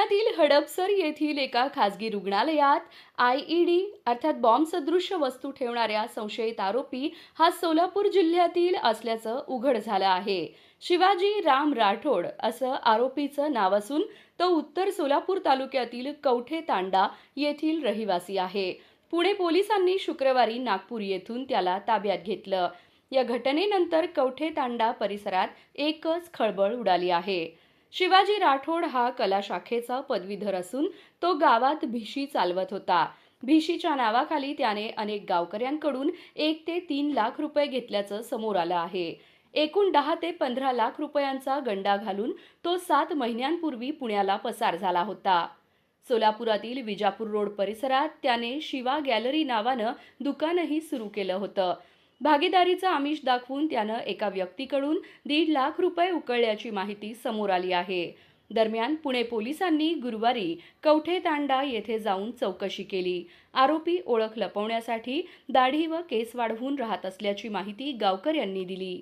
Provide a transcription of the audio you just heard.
पुण्यातील हडपसर येथील एका खासगी रुग्णालयात आयईडी अर्थात बॉम्ब सदृश्य वस्तू ठेवणाऱ्या संशयित आरोपी हा सोलापूर जिल्ह्यातील असल्याचं उघड झालं आहे। शिवाजी राम राठोड असं आरोपीचं नाव असून तो उत्तर सोलापूर तालुक्यातील कवठे तांडा येथील रहिवासी आहे। पुणे पोलिसांनी शुक्रवारी नागपूर येथून त्याला ताब्यात घेतलं। या घटनेनंतर कवठे तांडा परिसरात एकच खळबळ उडाली आहे। शिवाजी राठोड हा कला शाखेचा पदवीधर असून तो गावात भिशी चालवत होता। भिशीच्या नावाखाली त्याने अनेक गावकऱ्यांकडून 1 ते 3 लाख रुपये घेतल्याचं समोर आलं आहे। एकूण 10 ते 15 लाख रुपयांचा गंडा घालून तो 7 महिन्यांपूर्वी पुण्याला पसार झाला होता। सोलापुरातील विजापूर रोड परिसरात त्याने शिवा गॅलरी नावानं दुकानही सुरू केलं होतं। भागीदारीचं आमिष दाखवून त्यानं एका व्यक्तीकडून 1.5 लाख रुपये उकळल्याची माहिती समोर आली आहे। दरम्यान पुणे पोलिसांनी गुरुवारी कवठे तांडा येथे जाऊन चौकशी केली। आरोपी ओळख लपवण्यासाठी दाढी व केस वाढवून राहत असल्याची माहिती गावकऱ्यांनी दिली।